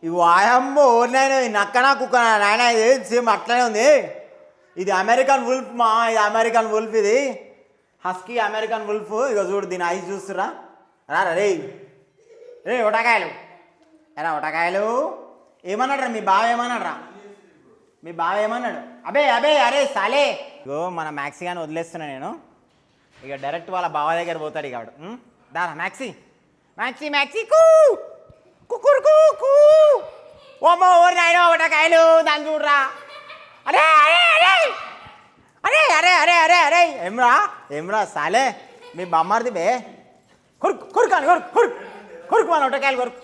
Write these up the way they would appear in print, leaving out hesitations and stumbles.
ఈ వాయమ్మో నేను నక్కనా కుక్క నాయన ఇది సేమ్ అట్లనే ఉంది. ఇది అమెరికన్ వుల్ఫ్ మా, ఇది అమెరికన్ వుల్ఫ్, ఇది హస్కీ అమెరికన్ వుల్ఫ్. ఇక చూడు దీని ఐస్ చూస్తురా. రా రే రే ఉటకాయలు, ఎరా ఉటకాయలు. ఏమన్నాడు మీ బావ, ఏమన్నాడు మీ బావ ఏమన్నాడు? అబే అబే అరే సాలే. ఇగో మన మ్యాక్సీ గాని వదిలేస్తున్నా నేను. ఇక డైరెక్ట్ వాళ్ళ బావ దగ్గర పోతాడు ఇక వాడు. దారా మ్యాక్సీ మ్యాక్సీ మ్యాక్సీ కూ కుకురుకు కూ. ఓమో ఓరి నాయనో ఉటకాయలు దాన్ని చూడరా. అరే అరే అరే అరే అరే అరే అరే అరే ఏమ్రా ఏమ్రా సాలే మీ బొమ్మది బే. కొరుకు కొరుకు కొరుకు కొరుకు కొరుకు మన ఉటకాయలు కొరుకు.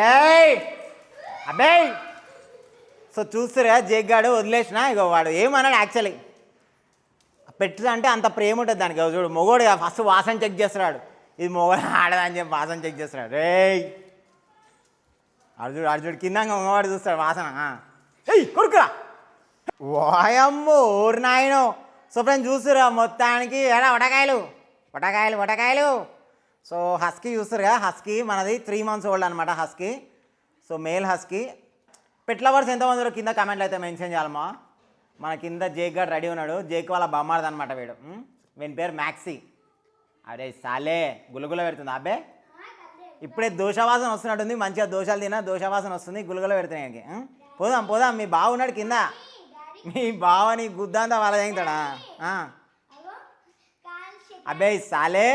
ఏయ్ అబ్బే. సో చూస్తారా జగ్గాడు వదిలేసిన. ఇక వాడు ఏమన్నాడు యాక్చువల్లీ పెట్టు అంటే అంత ప్రేమ ఉంటుంది దానికి. చూడు మొగోడు ఫస్ట్ వాసన చెక్ చేస్తున్నాడు. ఇది మొగోడు ఆడదని చెప్పి వాసన చెక్ చేస్తున్నాడు. రేయ్ అర్జుడు అర్జుడు కింద మగవాడు చూస్తాడు వాసన. ఏయ్ కొరుకురా. వాయమ్మో ఊరు నాయనో. సో ఫ్రెండ్స్ చూస్తురా మొత్తానికి ఎలా వటకాయలు వటకాయలు వటకాయలు. సో హస్కీ చూస్తారు కదా, హస్కీ మనది 3 months ఓల్డ్ అనమాట husky. So male husky. Pet lovers ఎంతమంది కింద కమెంట్లు అయితే మెన్షన్ చేయాలమ్మా. మన కింద జేక్ గారు రెడీ ఉన్నాడు. జేక్ వాళ్ళ బొమ్మది అనమాట వీడు. వీని పేరు మ్యాక్సీ. అరే సాలే గులగుల పెడుతుంది అబ్బే. ఇప్పుడే దోషవాసన వస్తున్నట్టుంది. మంచిగా దోషాలు తిన్నా దోషవాసన వస్తుంది. గులగుల పెడుతున్నాయి. పోదాం పోదాం. మీ బావ ఉన్నాడు కింద. మీ బావని గుద్దంతా వాళ్ళ తెగుతాడా? అబ్బే సాలే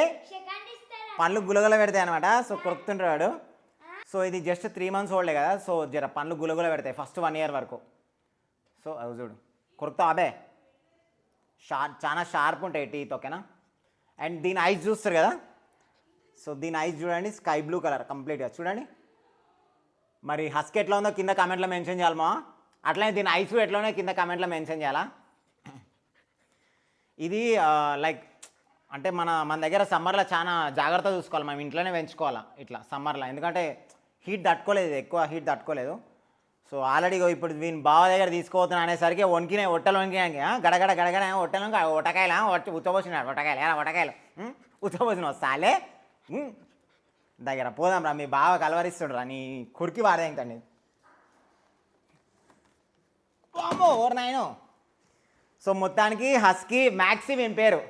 పండ్లు గులగుల పెడతాయి అనమాట. సో కొరుకుతుంటాడు. సో ఇది జస్ట్ 3 months ఓల్డే కదా. సో జర పండ్లు గులగుల పెడతాయి ఫస్ట్ 1 year వరకు. సో అవి చూడు కొరుకుతావు అబే. చాలా షార్ప్ ఉంటాయి టీత్. ఓకేనా. అండ్ దీని ఐస్ చూస్తారు కదా. సో దీని ఐస్ చూడండి స్కై బ్లూ కలర్ కంప్లీట్గా చూడండి. మరి హస్క్ ఎట్లా ఉందో కింద కామెంట్లో మెన్షన్ చేయాలమా. అట్లనే దీని ఐస్ ఎట్లా ఉన్నాయో కింద కామెంట్లో మెన్షన్ చేయాలా. ఇది లైక్ అంటే మన దగ్గర సమ్మర్లో చాలా జాగ్రత్త చూసుకోవాలి. మనం ఇంట్లోనే పెంచుకోవాలా ఇట్లా సమ్మర్లో. ఎందుకంటే హీట్ తట్టుకోలేదు, ఎక్కువ హీట్ తట్టుకోలేదు. సో ఆల్రెడీ ఇప్పుడు వీని బావ దగ్గర తీసుకోవద్దని అనేసరికి వణికినాయి ఒట్టలు వణికినాయి. గడగడ గడగడ ఒట్టలు ఒటకాయలు ఉచ్చబోసినాడు. ఒటకాయలు ఎలా ఒటకాయలు ఉచ్చబోసిన సాలే దగ్గర పోదాం రా. మీ బావ కలవరిస్తుండ్రా నీ కురికి వాడేంటండి. అమ్మో ఓర్ నాయనో. సో మొత్తానికి హస్కీ మ్యాక్సీ మేము పేరు.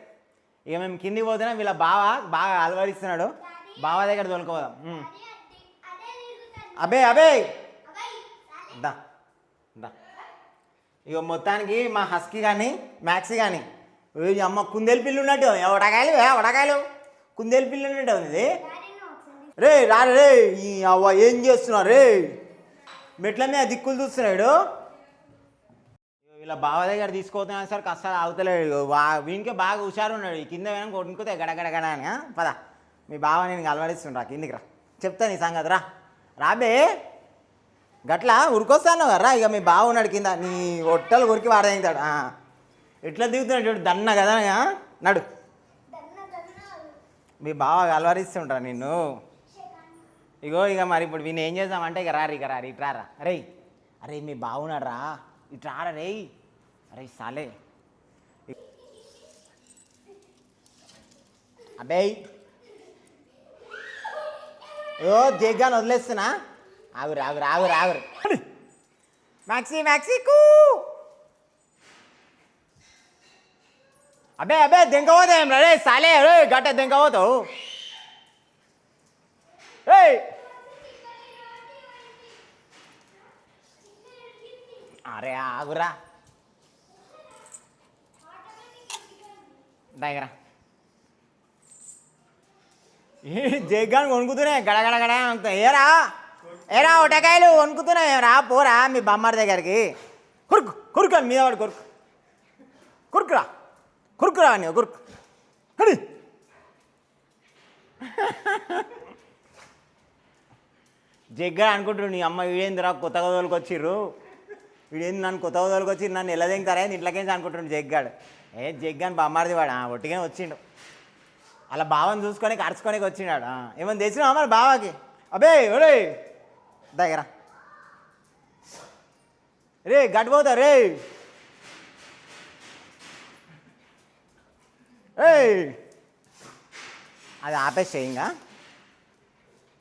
ఇక మేము కిందికి పోతున్నాం. వీళ్ళ బావ బాగా అలవరిస్తున్నాడు. బావ దగ్గర తోలుకోదాం. అబే అబే దా దా. ఇక మొత్తానికి మా హస్కీ కానీ మ్యాక్సీ కానీ అమ్మ కుందేలు పిల్లి ఉన్నట్టు వడకాయలు వడకాయలు కుందేలు పిల్లి ఉన్నట్టు ఉంది ఇది. రే రా రే ఈ అవ్వ ఏం చేస్తున్నారు రే. మెట్ల మీద దిక్కులు చూస్తున్నాడు. వీళ్ళ బావ దగ్గర తీసుకోతున్నా సార్ కష్టాలు ఆగుతలేడు. వీనికే బాగా హుషారు ఉన్నాడు. ఈ కింద వెనక కొట్టుకుతే గడగడగడ అని. పద మీ బావ నేను అలవరిస్తుండ్రా కిందికి రా. చెప్తా నీ సంగతి రా. రాబే గట్లా ఉరికొస్తాను రా. ఇక మీ బావ ఉన్నాడు కింద. నీ ఒట్టలు ఉరికి వాడతాడు. ఎట్లా దిగుతున్నాడు చూడు దన్న కదా. నడు మీ బావ అలవరిస్తుంటా నిన్ను. ఇగో ఇక మరి ఇప్పుడు వీళ్ళు ఏం చేద్దామంటే ఇక రారు ఇట్రారా. అరే అరే మీ బావున్నాడు రా ఇట్రారా రే. అరే సాలే అబ్బే. ఓ జగ్గాను వదిలేస్తున్నా. ఆగురు ఆగురు ఆగురు ఆగురు. మ్యాక్సీ మ్యాక్సీ కూ. అబ్బే అబ్బే దెంకపోతాం రే సాలే. రే గట్ట దెంకపోతావు. అరే ఆగురా దగ్గర. జగ్గాను వణుకుతున్నాయి గడగడగడ ఏరా ఏరా ఒటకాయలు వణుకుతున్నాయి రా. పోరా మీ బొమ్మడి దగ్గరికి. కొరుకు కొరుకు మీద వాడు కొరుకు కొరుకురా కొరుకురా అని కొరుకు. జగ్గా అనుకుంటున్నాడు నీ అమ్మ వీడేందిరా కొత్తగా తోలుకొచ్చిర్రు, వీడేంది నన్ను కొత్తగా తోలుకొచ్చి నన్ను ఎలా దింగుతారా ఇంట్లోకేసి అనుకుంటున్నాడు జగ్గాడు. జగ్గాని బొమ్మాడిది వాడు ఒట్టిగానే వచ్చిండు. అలా బావని చూసుకొని కరుచుకొని వచ్చినాడు. ఏమన్నా తెచ్చినా మరి బావాకి. అబ్బే ఒరే దగ్గర రే గడిపోతా రే. అది ఆపేసే ఇంకా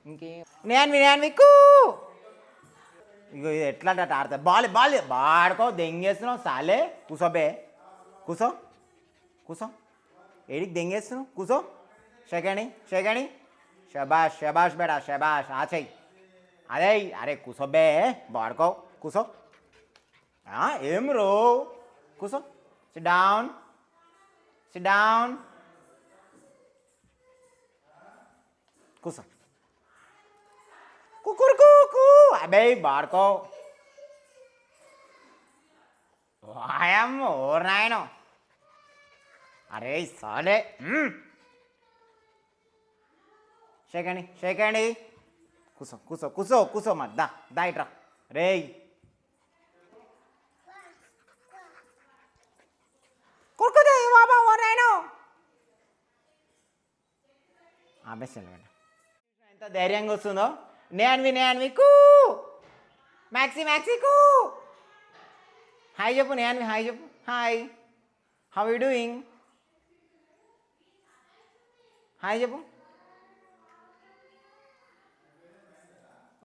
ఇంకే నేను విక్కు ఇగో ఇది ఎట్లా ఆడతా బాల్ బాల్ బాడుకో దెంగేస్తున్నావు సాలే కూసోబే కూసో కూసో ఏడికి దెంగేస్తున్నావు కూసో షేకణి శబాష్ బేడా శబాష్ ఆచయ్ అదే అరే కూసోబే బాడుకో కూసో ఏం రో కూసో సిట్ డౌన్ కూసో కుకురుకు అబే బాడుకో వాయమ్మ ఓర్ నాయనో అరే సాలే షేకండి కూసో మరి దా ఇట్రా రేయ్ కొడుకుదే బాబా ఓర్ నాయనో ఆబేసలు ఎంత ధైర్యంగా వస్తుందో నేన్వి కూ మ్యాక్సీ కూ హాయ్ చెప్పు హాయ్ చెప్పు hi how you doing hi చెప్పు